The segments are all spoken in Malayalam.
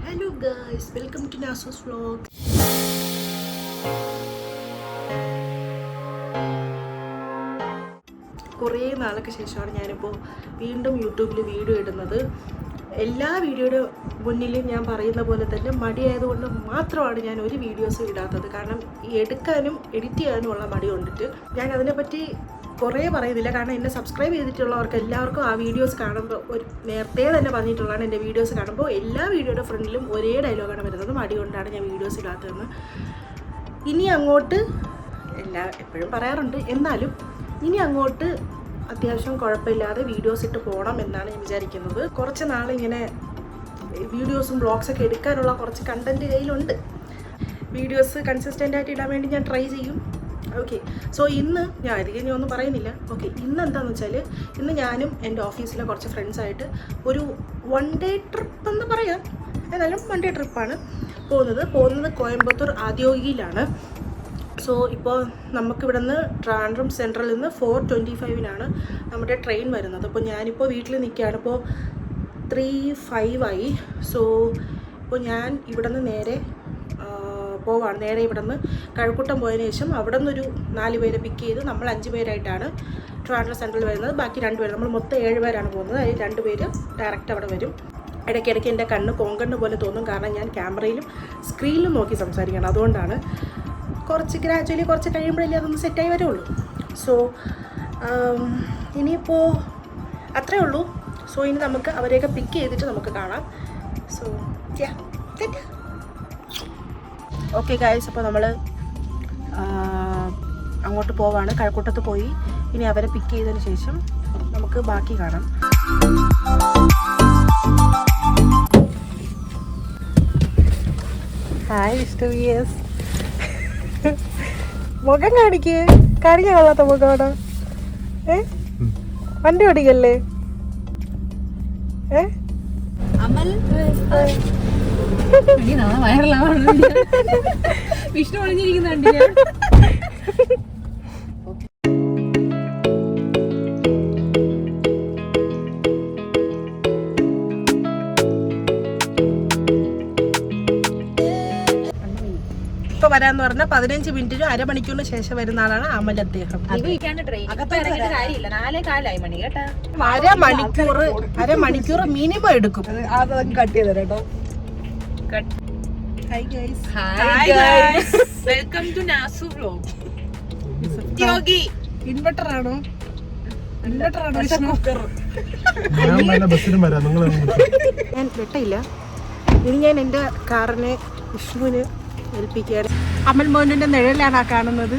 Hello guys, welcome to Nasu's vlog. കുറേ നാൾക്ക് ശേഷമാണ് ഞാനിപ്പോൾ വീണ്ടും യൂട്യൂബിൽ വീഡിയോ ഇടുന്നത്. എല്ലാ വീഡിയോയുടെ മുന്നിലും ഞാൻ പറയുന്ന പോലെ തന്നെ മടിയായതുകൊണ്ട് മാത്രമാണ് ഞാൻ ഒരു വീഡിയോസും ഇടാത്തത്. കാരണം എടുക്കാനും എഡിറ്റ് ചെയ്യാനും ഉള്ള മടി കൊണ്ടിട്ട് ഞാൻ അതിനെപ്പറ്റി കുറേ പറയുന്നില്ല. കാരണം എന്നെ സബ്സ്ക്രൈബ് ചെയ്തിട്ടുള്ളവർക്ക് എല്ലാവർക്കും ആ വീഡിയോസ് കാണുമ്പോൾ ഒരു നേരത്തെ തന്നെ പറഞ്ഞിട്ടുള്ളതാണ്, എൻ്റെ വീഡിയോസ് കാണുമ്പോൾ എല്ലാ വീഡിയോയുടെ ഫ്രണ്ടിലും ഒരേ ഡയലോഗാണ് വരുന്നത്. മടി കൊണ്ടാണ് ഞാൻ വീഡിയോസ് ഇടാത്തതെന്ന്. ഇനി അങ്ങോട്ട് എപ്പോഴും പറയാറുണ്ട്, എന്നാലും ഇനി അങ്ങോട്ട് അത്യാവശ്യം കുഴപ്പമില്ലാതെ വീഡിയോസ് ഇട്ട് പോകണം എന്നാണ് ഞാൻ വിചാരിക്കുന്നത്. കുറച്ച് നാളിങ്ങനെ വീഡിയോസും വ്ളോഗ്സൊക്കെ എടുക്കാനുള്ള കുറച്ച് കണ്ടൻറ്റ് കയ്യിലുണ്ട്. വീഡിയോസ് കൺസിസ്റ്റൻ്റ് ആയിട്ട് ഇടാൻ വേണ്ടി ഞാൻ ട്രൈ ചെയ്യും. ഓക്കെ, സോ ഇന്ന് ഞാൻ അധികം ഒന്നും പറയുന്നില്ല. ഓക്കെ, ഇന്ന് എന്താണെന്ന് വെച്ചാൽ ഇന്ന് ഞാനും എൻ്റെ ഓഫീസിലെ കുറച്ച് ഫ്രണ്ട്സായിട്ട് ഒരു 1 ഡേ ട്രിപ്പ് എന്ന് പറയാം, എന്നാലും 1 ഡേ ട്രിപ്പാണ് പോകുന്നത് കോയമ്പത്തൂർ ആദ്യോഗിയിലാണ്. സോ ഇപ്പോൾ നമുക്കിവിടെ നിന്ന് ട്രിവാൻഡ്രം സെൻട്രലിൽ നിന്ന് 4:25 നമ്മുടെ ട്രെയിൻ വരുന്നത്. അപ്പോൾ ഞാനിപ്പോൾ വീട്ടിൽ നിൽക്കുകയാണ്. ഇപ്പോൾ 3:05 ആയി. സോ ഇപ്പോൾ ഞാൻ ഇവിടെ നിന്ന് നേരെ പോവാണ്. നേരെ ഇവിടെ നിന്ന് കഴക്കൂട്ടം പോയതിന് ശേഷം അവിടെ നിന്നൊരു 4 പേരെ പിക്ക് ചെയ്ത് നമ്മൾ 5 പേരായിട്ടാണ് ട്രിവാൻഡ്രം സെൻട്രലിൽ വരുന്നത്. ബാക്കി 2 പേര്, നമ്മൾ മൊത്തം 7 പേരാണ് പോകുന്നത്. അതിൽ 2 പേര് ഡയറക്റ്റ് അവിടെ വരും. ഇടയ്ക്കിടയ്ക്ക് എൻ്റെ കണ്ണ് കോങ്കണ്ണ് പോലെ തോന്നും, കാരണം ഞാൻ ക്യാമറയിലും സ്ക്രീനിലും നോക്കി സംസാരിക്കണം. അതുകൊണ്ടാണ്. ഗ്രാജുവലി കുറച്ച് കഴിയുമ്പോഴല്ലേ അതൊന്ന് സെറ്റായി വരുള്ളൂ. സോ ഇനിയിപ്പോൾ അത്രേ ഉള്ളൂ. സോ ഇനി നമുക്ക് അവരെയൊക്കെ പിക്ക് ചെയ്തിട്ട് നമുക്ക് കാണാം. സോ ഓക്കെ ഗായ്സ്, അപ്പോൾ നമ്മൾ അങ്ങോട്ട് പോവാണ്. കഴക്കൂട്ടത്ത് പോയി ഇനി അവരെ പിക്ക് ചെയ്തതിന് ശേഷം നമുക്ക് ബാക്കി കാണാം. ഹായ് വിഷ്ണു വിയസ്, മുഖം കാണിക്കേ, കറിയ കൊള്ളാത്ത മുഖമാണ്. വണ്ടി ഓടിക്കല്ലേ? വിഷ്ണു ഒളിഞ്ഞിരിക്കുന്നുണ്ട്. ഇപ്പൊ വരാന്ന് പറഞ്ഞാൽ 15 മിനിറ്റിനും അരമണിക്കൂറിന് ശേഷം വരുന്ന ആളാണ് അമൽ. അദ്ദേഹം അരമണിക്കൂർ മിനിമം എടുക്കും. കട്ട് ചെയ്ത് കേട്ടോ. Hi guys, welcome to Nasu vlog. Inverter ആണോ? ഞാൻ വെട്ടയില്ല. ഇനി ഞാൻ എൻ്റെ കാറിനെ വിഷ്ണുവിന് ഏൽപ്പിക്കുകയാണ്. അമൽ മോഹൻ്റെ നിഴലാണ് ആ കാണുന്നത്.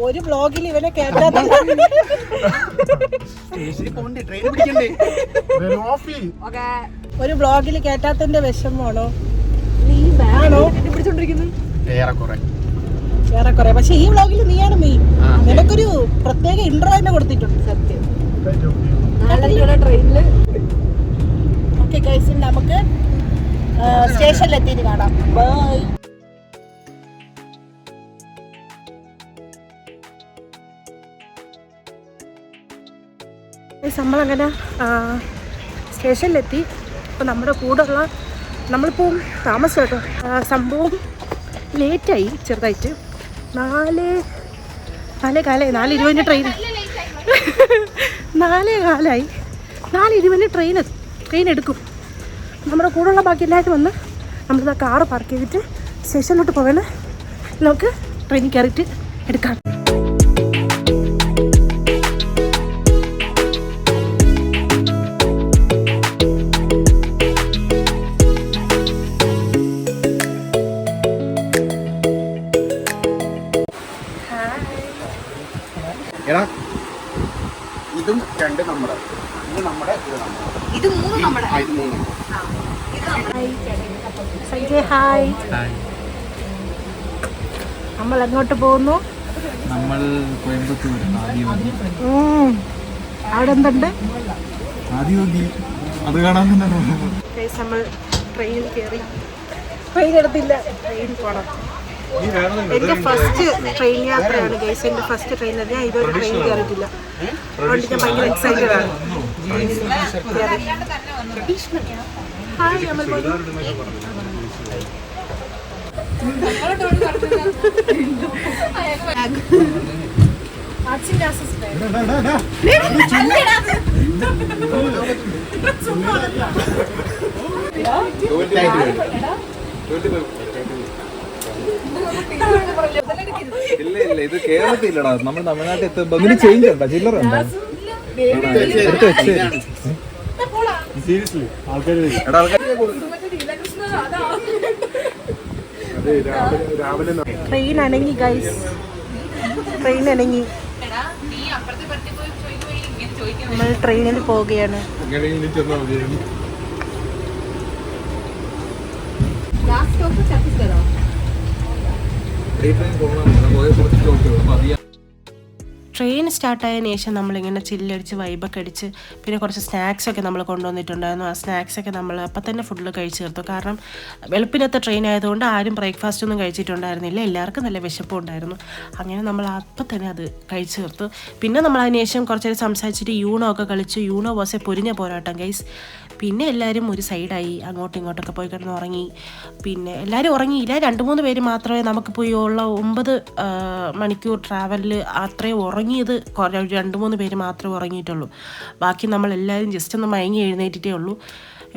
ഒരു വ്ലോഗിൽ ഇവനെ കേട്ടാത്ത ഒരു വ്ലോഗിൽ കേട്ടാത്തതിന്റെ വിഷമമാണോ? ഏറെക്കുറെ. പക്ഷെ ഈ വ്ലോഗിൽ നീയാണ് മെയിൻ. നിനക്കൊരു പ്രത്യേക ഇൻട്രോ തന്നെ കൊടുത്തിട്ടുണ്ട്. സത്യം. ട്രെയിനില് ഓക്കെ ഗൈസ്, നമുക്ക് സ്റ്റേഷനിൽ എത്തിയിട്ട് കാണാം. ബൈ. നമ്മളങ്ങനെ സ്റ്റേഷനിലെത്തി. അപ്പോൾ നമ്മുടെ കൂടെയുള്ള നമ്മളിപ്പോൾ താമസം കേട്ടോ. സംഭവം ലേറ്റായി ചെറുതായിട്ട്. 4:20 ട്രെയിൻ 4:15 4:20 ട്രെയിൻ എടുക്കും. നമ്മുടെ കൂടെയുള്ള ബാക്കി എല്ലാവരും വന്ന് നമ്മളിതാ കാറ് പാർക്ക് ചെയ്തിട്ട് സ്റ്റേഷനിലോട്ട് പോകണം. നമുക്ക് ട്രെയിനിൽ കയറിയിട്ട് എടുക്കാം. ഇതും 2 നമ്മുടെ, ഇത് നമ്മുടെ, ഇത് 3 നമ്മുടെ. ഹായ്, നമ്മൾ എങ്ങോട്ട് പോകുന്നു? നമ്മൾ കോയമ്പത്തൂർ ആദിയോഗി. അവിടെ എന്തുണ്ട്? ആദിയോഗി അത് കാണാൻ തന്നെ. നമ്മൾ ട്രെയിനിൽ കയറി. ട്രെയിൻ എടുത്തില്ല, ട്രെയിൻ പോകണം. എൻ്റെ ഫസ്റ്റ് ട്രെയിൻ യാത്രയാണ് ഗൈസ്. എൻ്റെ ഫസ്റ്റ് ട്രെയിൻ ഞാൻ ഇതുവരെ ട്രെയിൻ കയറിയിട്ടില്ല. അതുകൊണ്ട് ഞാൻ ഭയങ്കര എക്സൈറ്റഡ് ആണ്. ഹായ് അമൽ മോനി. ഇല്ല ഇത് കേരളത്തില്ലടാ, നമ്മൾ തമിഴ്നാട്ടിൽ എത്തുമ്പോ ഇതിന് ചേഞ്ച് ഉണ്ടോ? ചില്ലറ ഉണ്ടോ? ട്രെയിൻ അനങ്ങി ഗൈസ്, ട്രെയിൻ അനങ്ങി. നമ്മൾ ട്രെയിനിൽ പോവുകയാണ്. ട്രെയിൻ സ്റ്റാർട്ടായതിനു ശേഷം നമ്മളിങ്ങനെ ചില്ലടിച്ച് വൈബൊക്കെ അടിച്ച് പിന്നെ കുറച്ച് സ്നാക്സൊക്കെ നമ്മൾ കൊണ്ടുവന്നിട്ടുണ്ടായിരുന്നു. ആ സ്നാക്സൊക്കെ നമ്മൾ അപ്പം തന്നെ ഫുഡിൽ കഴിച്ച് തീർത്തു. കാരണം വെളുപ്പിനത്തെ ട്രെയിൻ ആയതുകൊണ്ട് ആരും ബ്രേക്ക്ഫാസ്റ്റ് ഒന്നും കഴിച്ചിട്ടുണ്ടായിരുന്നില്ല. എല്ലാവർക്കും നല്ല വിശപ്പും ഉണ്ടായിരുന്നു. അങ്ങനെ നമ്മൾ അപ്പം തന്നെ അത് കഴിച്ച് തീർത്തു. പിന്നെ നമ്മൾ അതിന് ശേഷം കുറച്ച് നേരം സംസാരിച്ചിട്ട് യൂണോ ഒക്കെ കളിച്ചു. യൂണോ വാസ് എ പൊരിഞ്ഞ പോരാട്ടം ഗൈസ്. പിന്നെ എല്ലാവരും ഒരു സൈഡായി അങ്ങോട്ടും ഇങ്ങോട്ടൊക്കെ പോയി കിടന്ന് ഉറങ്ങി. പിന്നെ എല്ലാവരും ഉറങ്ങിയില്ല, 2-3 പേര് മാത്രമേ നമുക്ക് പോയി ഉള്ള 9 മണിക്കൂർ ട്രാവലിൽ അത്രയും ഉറങ്ങിയത് 2-3 പേര് മാത്രമേ ഉറങ്ങിയിട്ടുള്ളൂ. ബാക്കി നമ്മളെല്ലാവരും ജസ്റ്റ് ഒന്ന് മയങ്ങി എഴുന്നേറ്റിട്ടേ ഉള്ളൂ.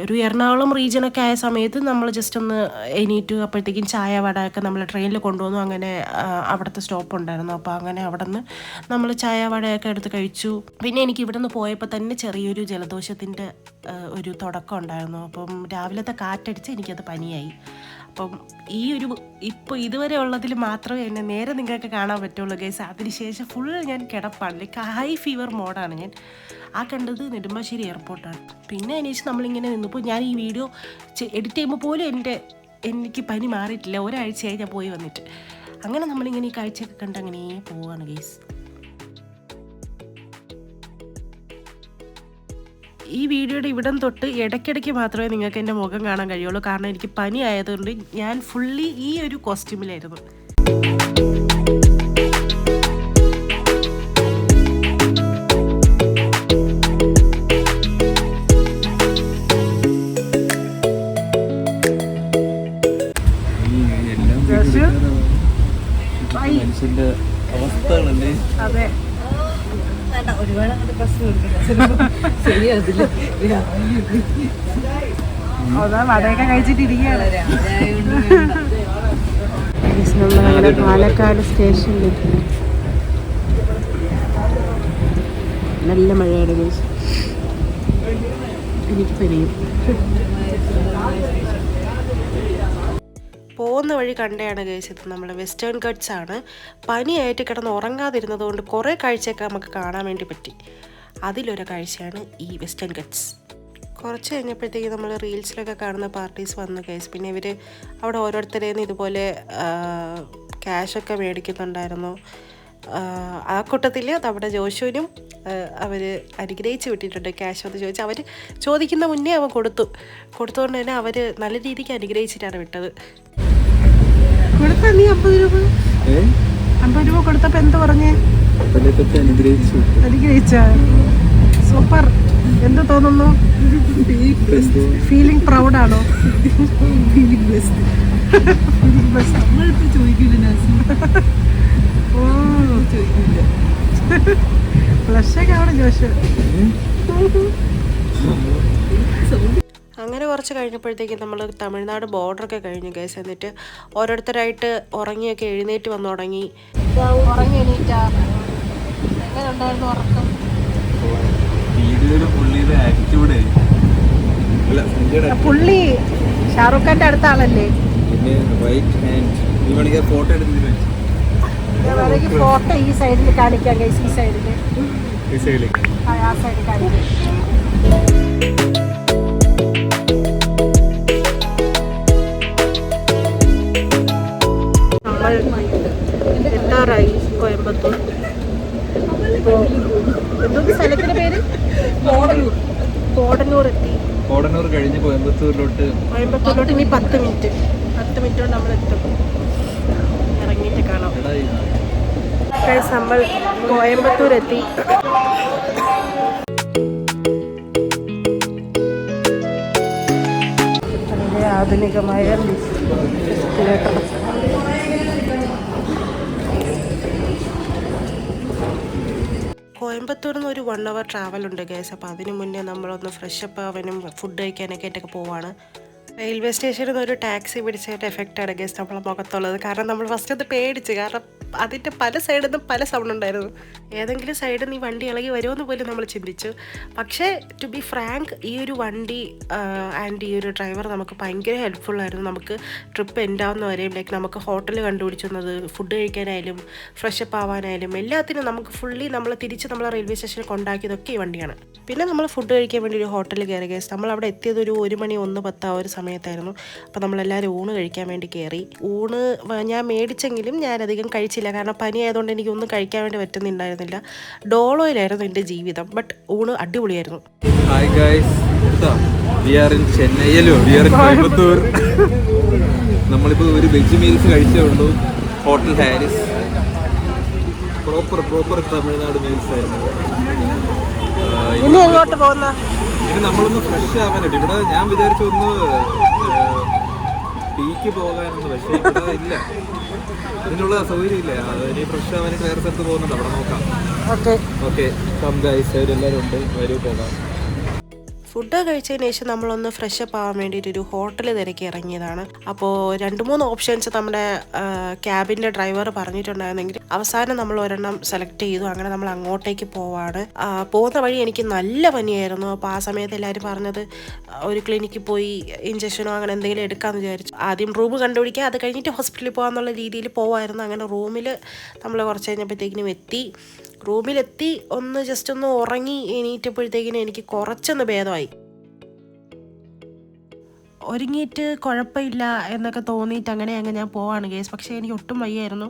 ഒരു എറണാകുളം റീജിയനൊക്കെ ആയ സമയത്ത് നമ്മൾ ജസ്റ്റ് ഒന്ന് എണീറ്റു. അപ്പോഴത്തേക്കും ചായ വടയൊക്കെ നമ്മൾ ട്രെയിനിൽ കൊണ്ടുവന്നു. അങ്ങനെ അവിടുത്തെ സ്റ്റോപ്പ് ഉണ്ടായിരുന്നു. അപ്പോൾ അങ്ങനെ അവിടെ നിന്ന് നമ്മൾ ചായ വടയൊക്കെ എടുത്ത് കഴിച്ചു. പിന്നെ എനിക്ക് ഇവിടെ നിന്ന് പോയപ്പോൾ തന്നെ ചെറിയൊരു ജലദോഷത്തിൻ്റെ ഒരു തുടക്കം ഉണ്ടായിരുന്നു. അപ്പം രാവിലത്തെ കാറ്റടിച്ച് എനിക്കത് പനിയായി. അപ്പം ഇപ്പോൾ ഇതുവരെ ഉള്ളതിൽ മാത്രമേ എന്നെ നേരെ നിങ്ങൾക്ക് കാണാൻ പറ്റുള്ളൂ ഗൈസ്. അതിനുശേഷം ഫുൾ ഞാൻ കിടപ്പാണ്. ലൈക്ക് ഹൈ ഫീവർ മോഡാണ് ഞാൻ. ആ കണ്ടത് നെടുമ്പാശ്ശേരി എയർപോർട്ടാണ്. പിന്നെ അതിനുശേഷം നമ്മളിങ്ങനെ നിന്നപ്പോൾ ഞാൻ ഈ വീഡിയോ എഡിറ്റ് ചെയ്യുമ്പോൾ പോലും എനിക്ക് പനി മാറിയിട്ടില്ല. ഒരാഴ്ചയായി ഞാൻ പോയി വന്നിട്ട്. അങ്ങനെ നമ്മളിങ്ങനെ ഈ കാഴ്ചയൊക്കെ കണ്ട് അങ്ങനെ പോവുകയാണ് ഗൈസ്. ഈ വീഡിയോയുടെ ഇവിടം തൊട്ട് ഇടയ്ക്കിടയ്ക്ക് മാത്രമേ നിങ്ങൾക്ക് എൻ്റെ മുഖം കാണാൻ കഴിയുള്ളൂ. കാരണം എനിക്ക് പനി ആയതുകൊണ്ട് ഞാൻ ഫുള്ളി ഈ ഒരു കോസ്റ്റ്യൂമിലായിരുന്നു. മനുഷ്യന്റെ അവസ്ഥകളല്ലേ. അതെ, ഒരുപാട് അങ്ങോട്ട് പ്രശ്നം ശരിയാതില്ല. വടയൊക്കെ കഴിച്ചിട്ടിരിക്കുകയാണ്. നമ്മളങ്ങനെ പാലക്കാട് സ്റ്റേഷനിലേക്ക്. നല്ല മഴയാണ് ഗൈസ്. എനിക്ക് പനിയും. പോകുന്ന വഴി കണ്ടയാണ് ഗൈസ്. നമ്മൾ വെസ്റ്റേൺ ഗട്ട്സ് ആണ്. പനിയായിട്ട് കിടന്ന് ഉറങ്ങാതിരുന്നത് കൊണ്ട് കുറേ കാഴ്ചയൊക്കെ നമുക്ക് കാണാൻ വേണ്ടി പറ്റി. അതിലൊരു കാഴ്ചയാണ് ഈ വെസ്റ്റേൺ ഗട്ട്സ്. കുറച്ച് കഴിഞ്ഞപ്പോഴത്തേക്ക് നമ്മൾ റീൽസിലൊക്കെ കാണുന്ന പാർട്ടീസ് വന്നു ഗൈസ്. പിന്നെ ഇവർ അവിടെ ഓരോരുത്തരേന്ന് ഇതുപോലെ ക്യാഷൊക്കെ മേടിക്കുന്നുണ്ടായിരുന്നു. ആ കൂട്ടത്തിൽ നമ്മുടെ ജോഷുവിനും അവർ അനുഗ്രഹിച്ച് വിട്ടിട്ടുണ്ട്. ക്യാഷ് എന്ന് ചോദിച്ചാൽ അവർ ചോദിക്കുന്ന മുന്നേ അവൻ കൊടുത്തുകൊണ്ട് തന്നെ അവർ നല്ല രീതിക്ക് അനുഗ്രഹിച്ചിട്ടാണ് വിട്ടത്. കൊടുത്ത നീ 50 രൂപ 50 രൂപ കൊടുത്തപ്പോൾ എന്ത് പറഞ്ഞേ? അനുഗ്രഹിച്ച. സൂപ്പർ. എന്ത് തോന്നുന്നു? ഫീലിംഗ് പ്രൗഡാണോ? ഫ്ലഷൊക്കെ അവിടെ ജോഷ്. അങ്ങനെ കുറച്ച് കഴിഞ്ഞപ്പോഴത്തേക്കും നമ്മൾ തമിഴ്നാട് ബോർഡറൊക്കെ കഴിഞ്ഞു ഗൈസ്. എന്നിട്ട് ഓരോരുത്തരായിട്ട് ഉറങ്ങിയൊക്കെ എഴുന്നേറ്റ് വന്നു തുടങ്ങി. ഉറങ്ങി എണീറ്റാ എങ്ങനെ ഉണ്ടായിരുന്നു ഉറക്കം? പുള്ളി ഷാറൂഖ് ഖാന്റെ അടുത്ത ആളല്ലേ? ഫോട്ടോ ഈ സൈഡിൽ കാണിക്കാം ഗൈസ്. ഈ സൈഡിൽ ആ സൈഡിൽ കാണിക്കാം. എത്താറായി കോയമ്പത്തൂർ. എന്തൊക്കെ സ്ഥലത്തിന്റെ പേര്? കോടന്നൂർ എത്തി. കോടന്നൂർ കഴിഞ്ഞ് കോയമ്പത്തൂരിലോട്ട് ഇനി 10 മിനിറ്റ് കൊണ്ട് നമ്മൾ എത്തും. നമ്മൾ കോയമ്പത്തൂരെത്തി. വളരെ ആധുനികമായ എസ്കലേറ്റർ. കോയമ്പത്തൂരിൽ നിന്ന് ഒരു 1 hour ട്രാവൽ ഉണ്ട് ഗൈസ്. അപ്പോൾ അതിന് മുന്നേ നമ്മളൊന്ന് ഫ്രഷപ്പ് ആവാനും ഫുഡ് കഴിക്കാനൊക്കെ ആയിട്ടൊക്കെ പോവാണ്. റെയിൽവേ സ്റ്റേഷനിൽ നിന്ന് ഒരു ടാക്സി പിടിച്ചതിൻ്റെ എഫക്റ്റാണ് ഗൈസ് നമ്മളെ മുഖത്തുള്ളത്. കാരണം നമ്മൾ ഫസ്റ്റ് അത് പേടിച്ച്, കാരണം അതിൻ്റെ പല സൈഡിൽ നിന്നും പല സൗണ്ട് ഉണ്ടായിരുന്നു. ഏതെങ്കിലും സൈഡിൽ നിന്ന് ഈ വണ്ടി ഇളകി വരുമെന്ന് പോലും നമ്മൾ ചിന്തിച്ചു. പക്ഷേ ടു ബി ഫ്രാങ്ക്, ഈ ഒരു വണ്ടി ആൻഡ് ഈ ഒരു ഡ്രൈവർ നമുക്ക് ഭയങ്കര ഹെൽപ്ഫുള്ളായിരുന്നു. നമുക്ക് ട്രിപ്പ് എൻഡാവുന്ന വരെയും നമുക്ക് ഹോട്ടൽ കണ്ടുപിടിച്ചു തന്നത്, ഫുഡ് കഴിക്കാനായാലും ഫ്രഷപ്പ് ആവാനായാലും എല്ലാത്തിനും നമുക്ക് ഫുള്ളി തിരിച്ച് നമ്മളെ റെയിൽവേ സ്റ്റേഷനിൽ കൊണ്ടാക്കിയതൊക്കെ ഈ വണ്ടിയാണ്. പിന്നെ നമ്മൾ ഫുഡ് കഴിക്കാൻ വേണ്ടി ഒരു ഹോട്ടലിൽ കയറി ഗൈസ്. നമ്മളവിടെ എത്തിയത് ഒരു 1 മണി 1:10 ആ ഒരു സമയത്തായിരുന്നു. അപ്പോൾ നമ്മളെല്ലാവരും ഊണ് കഴിക്കാൻ വേണ്ടി കയറി. ഊണ് ഞാൻ മേടിച്ചെങ്കിലും ഞാനധികം കഴിച്ചില്ല, കാരണം പനി ആയതുകൊണ്ട് എനിക്കൊന്നും കഴിക്കാൻ വേണ്ടി പറ്റുന്നുണ്ടായിരുന്നില്ല. ഡോളോയിലായിരുന്നു എൻ്റെ ജീവിതം. ബട്ട് ഊണ് അടിപൊളിയായിരുന്നു. Hi guys, we are in ചെന്നൈയിലോ, വി ആർ ഇൻ കോയമ്പത്തൂർ. നമ്മളിപ്പോൾ ഒരു വെജ് മീൽസ് കഴിച്ചേ ഉള്ളൂ. Hotel Harris, proper Tamil Nadu meals ആയിരുന്നു. ഇനി എങ്ങോട്ട് പോകുന്ന? ഇനി നമ്മളൊന്ന് ഫ്രഷ് ആവാനായിട്ട് ഇവിടെ ഞാൻ വിചാരിച്ചു ഒന്ന് ടീക്ക് പോകാനൊന്ന്, പക്ഷേ ഇവിടെ ഇല്ല, അതിനുള്ള സൗകര്യം ഇല്ല. ഇനി ഫ്രഷ് ആവാനായിട്ട് വേറെ സ്ഥലത്ത് പോകുന്നുണ്ട്, അവിടെ നോക്കാം. ഓക്കെ കം ഗൈസ്, അവരെല്ലാവരും ഉണ്ട്, വരൂ പോകാം. ഫുഡ് കഴിച്ചതിന് ശേഷം നമ്മളൊന്ന് ഫ്രഷപ്പ് ആവാൻ വേണ്ടിയിട്ട് ഒരു ഹോട്ടൽ തിരക്കി ഇറങ്ങിയതാണ്. അപ്പോൾ 2-3 ഓപ്ഷൻസ് നമ്മുടെ ക്യാബിൻ്റെ ഡ്രൈവർ പറഞ്ഞിട്ടുണ്ടായിരുന്നെങ്കിൽ അവസാനം നമ്മൾ ഒരെണ്ണം സെലക്ട് ചെയ്തു. അങ്ങനെ നമ്മൾ അങ്ങോട്ടേക്ക് പോവാണ്. പോകുന്ന വഴി എനിക്ക് നല്ല പനിയായിരുന്നു. അപ്പോൾ ആ സമയത്ത് എല്ലാവരും പറഞ്ഞത് ഒരു ക്ലിനിക്കിൽ പോയി ഇഞ്ചക്ഷനോ അങ്ങനെ എന്തെങ്കിലും എടുക്കാമെന്ന് വിചാരിച്ചു. ആദ്യം റൂം കണ്ടുപിടിക്കുക, അത് കഴിഞ്ഞിട്ട് ഹോസ്പിറ്റലിൽ പോകാമെന്നുള്ള രീതിയിൽ പോവായിരുന്നു. അങ്ങനെ റൂമിൽ നമ്മൾ കുറച്ച് കഴിഞ്ഞപ്പോഴത്തേക്കിനും എത്തി. റൂമിലെത്തി ജസ്റ്റ് ഒന്ന് ഉറങ്ങി എണീറ്റപ്പോഴത്തേക്കിനും എനിക്ക് കുറച്ചൊന്ന് ഭേദമായി. ഒരുങ്ങിയിട്ട് കുഴപ്പമില്ല എന്നൊക്കെ തോന്നിയിട്ട് അങ്ങനെ ഞാൻ പോവാണ് ഗേസ്. പക്ഷേ എനിക്ക് ഒട്ടും വയ്യായിരുന്നു.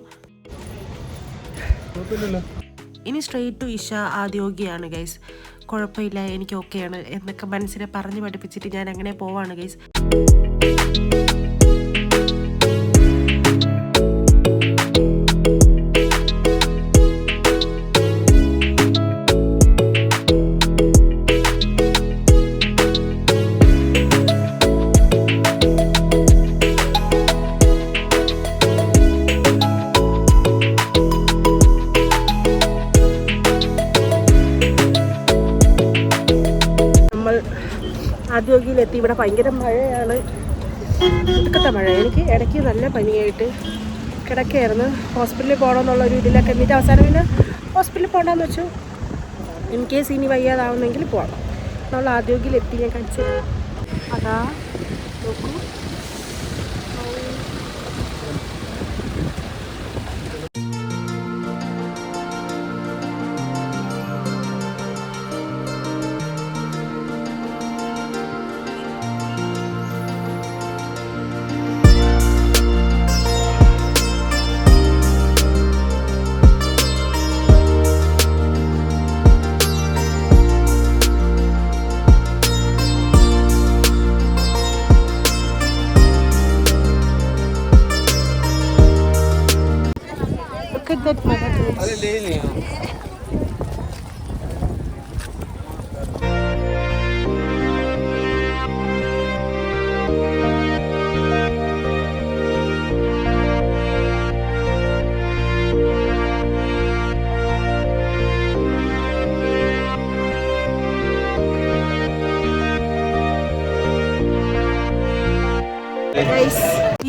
ഇനി സ്ട്രെയിറ്റ് ടു ഇഷ ആദ്യോഗിയാണ് ഗൈസ്. കുഴപ്പമില്ല, എനിക്ക് ഓക്കെയാണ് എന്നൊക്കെ മനസ്സിനെ പറഞ്ഞ് പഠിപ്പിച്ചിട്ട് ഞാൻ അങ്ങനെ പോവാണ് ഗൈസ്. ആദ്യോഗിയിലെത്തി. ഇവിടെ ഭയങ്കര മഴയാണ്, ഒടുക്കത്തെ മഴ. എനിക്ക് ഇടയ്ക്ക് നല്ല പനിയായിട്ട് കിടക്കുകയായിരുന്നു. ഹോസ്പിറ്റലിൽ പോകണമെന്നുള്ളൊരു ഇതിലൊക്കെ എന്നിട്ട് അവസാനം പിന്നെ ഹോസ്പിറ്റലിൽ പോകണ്ടെന്ന് വെച്ചു. ഇൻ കേസ് ഇനി വയ്യാതാവുന്നെങ്കിൽ പോകാം. നമ്മൾ ആദ്യോഗിയിലെത്തി. ഞാൻ കാണിച്ചു അതാ നോക്കൂ.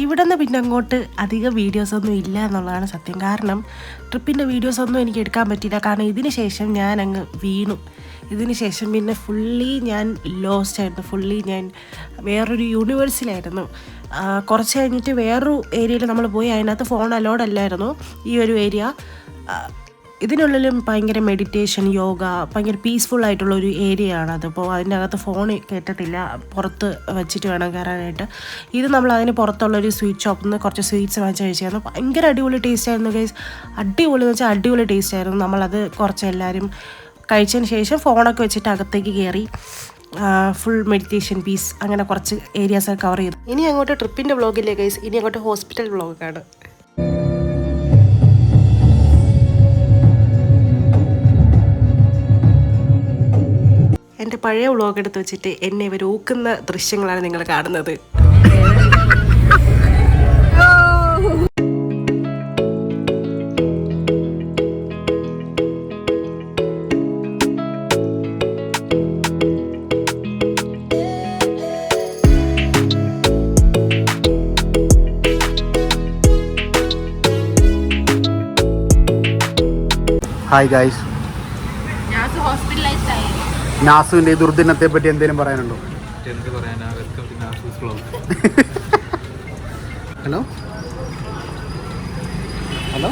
ഇവിടെ നിന്ന് പിന്നെ അങ്ങോട്ട് അധികം വീഡിയോസൊന്നും ഇല്ല എന്നുള്ളതാണ് സത്യം. കാരണം ട്രിപ്പിൻ്റെ വീഡിയോസൊന്നും എനിക്ക് എടുക്കാൻ പറ്റിയില്ല. കാരണം ഇതിന് ശേഷം ഞാൻ അങ്ങ് വീണു. ഇതിന് ശേഷം പിന്നെ ഫുള്ളി ഞാൻ ലോസ്റ്റ് ആയിരുന്നു. ഫുള്ളി ഞാൻ വേറൊരു യൂണിവേഴ്സിലായിരുന്നു. കുറച്ച് കഴിഞ്ഞിട്ട് വേറൊരു ഏരിയയിൽ നമ്മൾ പോയി. അതിനകത്ത് ഫോൺ അലോഡ് അല്ലായിരുന്നു ഈ ഒരു ഏരിയ. ഇതിനുള്ളിലും ഭയങ്കര മെഡിറ്റേഷൻ, യോഗ, ഭയങ്കര പീസ്ഫുൾ ആയിട്ടുള്ള ഒരു ഏരിയ ആണ് അതിപ്പോൾ. അതിൻ്റെ അകത്ത് ഫോൺ കേട്ടിട്ടില്ല, പുറത്ത് വെച്ചിട്ട് വേണം കയറാനായിട്ട്. ഇത് നമ്മൾ അതിന് പുറത്തുള്ളൊരു സ്വീറ്റ് ഷോപ്പിൽ നിന്ന് കുറച്ച് സ്വീറ്റ്സ് വാങ്ങിച്ച് കഴിച്ചായിരുന്നു. ഭയങ്കര അടിപൊളി ടേസ്റ്റ് ആയിരുന്നു ഗൈസ്. അടിപൊളി എന്ന് വെച്ചാൽ അടിപൊളി ടേസ്റ്റ് ആയിരുന്നു. നമ്മളത് കുറച്ച് എല്ലാവരും കഴിച്ചതിന് ശേഷം ഫോണൊക്കെ വെച്ചിട്ട് അകത്തേക്ക് കയറി ഫുൾ മെഡിറ്റേഷൻ, പീസ്, അങ്ങനെ കുറച്ച് ഏരിയാസൊക്കെ കവർ ചെയ്തു. ഇനി അങ്ങോട്ട് ട്രിപ്പിൻ്റെ വ്ളോഗില്ലേ ഗൈസ്, ഇനി അങ്ങോട്ട് ഹോസ്പിറ്റൽ വ്ളോഗാണ്. എൻ്റെ പഴയ വ്ളോഗ് എടുത്ത് വെച്ചിട്ട് എന്നെ ഇവർ ഊക്കുന്ന ദൃശ്യങ്ങളാണ് നിങ്ങൾ കാണുന്നത്. ഹായ് ഗായ്സ്, നാസുവിന്റെ ദുർദിനത്തെ പറ്റി എന്തെങ്കിലും പറയാനുണ്ടോ? എന്ത് പറയാനാ, welcome to Nasu's vlog. Hello hello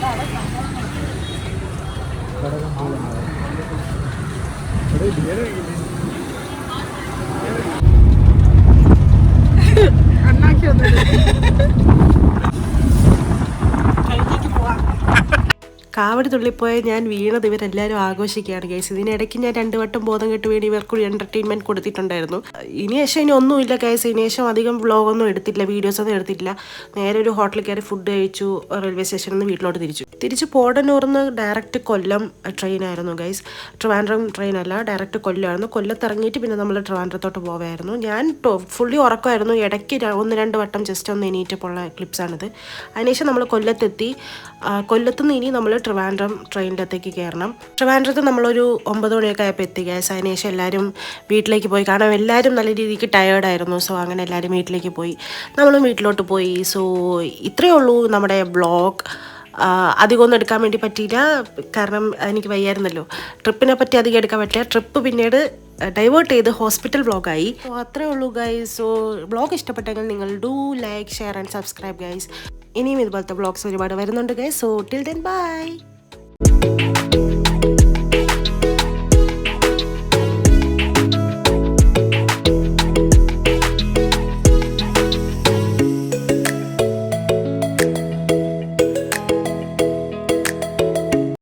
കാവടി തുള്ളിപ്പോയ ഞാൻ വീണത് ഇവരെല്ലാവരും ആഘോഷിക്കുകയാണ് ഗൈസ്. ഇതിനിടയ്ക്ക് ഞാൻ 2 വട്ടം ബോധം കെട്ട് വീണ് ഇവർക്കൊരു എൻ്റർടൈൻമെൻറ്റ് കൊടുത്തിട്ടുണ്ടായിരുന്നു. ഇനി ഒന്നുമില്ല ഗൈസ്. ഇനിയേഷം അധികം വ്ളോഗൊന്നും എടുത്തില്ല, വീഡിയോസൊന്നും എടുത്തില്ല. നേരെ ഒരു ഹോട്ടലിൽ കയറി ഫുഡ് കഴിച്ചു, റെയിൽവേ സ്റ്റേഷനിൽ നിന്ന് വീട്ടിലോട്ട് തിരിച്ചു പോടന്നൂർന്ന് ഡയറക്റ്റ് കൊല്ലം ട്രെയിനായിരുന്നു ഗൈസ്. ട്രിവാൻഡ്രം ട്രെയിനല്ല, ഡയറക്റ്റ് കൊല്ലമായിരുന്നു. കൊല്ലത്ത് ഇറങ്ങിയിട്ട് പിന്നെ നമ്മൾ ട്രിവാൻഡ്രത്തോട്ട് പോവായിരുന്നു. ഞാൻ ഫുള്ളി ഉറക്കമായിരുന്നു. ഇടയ്ക്ക് 1-2 വട്ടം ജസ്റ്റ് ഒന്ന് എണീറ്റപ്പോഴുള്ള ക്ലിപ്സാണിത്. അതിനുശേഷം നമ്മൾ കൊല്ലത്തെത്തി. കൊല്ലത്തുനിന്ന് ഇനി നമ്മൾ ട്രിവാൻഡ്രം ട്രെയിനിലത്തേക്ക് കയറണം. ട്രിവാൻഡ്രത്ത് നമ്മളൊരു 9 മണിയൊക്കെ ആയപ്പോൾ എത്തി ഗൈസ്. അതിനുശേഷം എല്ലാവരും വീട്ടിലേക്ക് പോയി. കാരണം എല്ലാവരും നല്ല രീതിക്ക് ടയേർഡായിരുന്നു. സോ അങ്ങനെ എല്ലാവരും വീട്ടിലേക്ക് പോയി, നമ്മളും വീട്ടിലോട്ട് പോയി. സോ ഇത്രയേ ഉള്ളൂ നമ്മുടെ വ്ളോഗ്. അധികമൊന്നും എടുക്കാൻ വേണ്ടി പറ്റിയില്ല, കാരണം എനിക്ക് വയ്യായിരുന്നല്ലോ. ട്രിപ്പിനെ പറ്റി അധികം എടുക്കാൻ പറ്റില്ല. ട്രിപ്പ് പിന്നീട് ഡൈവേർട്ട് ചെയ്ത് ഹോസ്പിറ്റൽ വ്ളോഗായി. സോ അത്രേ ഉള്ളൂ ഗൈസ്. സോ വ്ളോഗ് ഇഷ്ടപ്പെട്ടെങ്കിൽ നിങ്ങൾ do like, share and subscribe guys. ഇനിയും ഇതുപോലത്തെ വ്ളോഗ്സ് ഒരുപാട് വരുന്നുണ്ട് guys. So till then bye.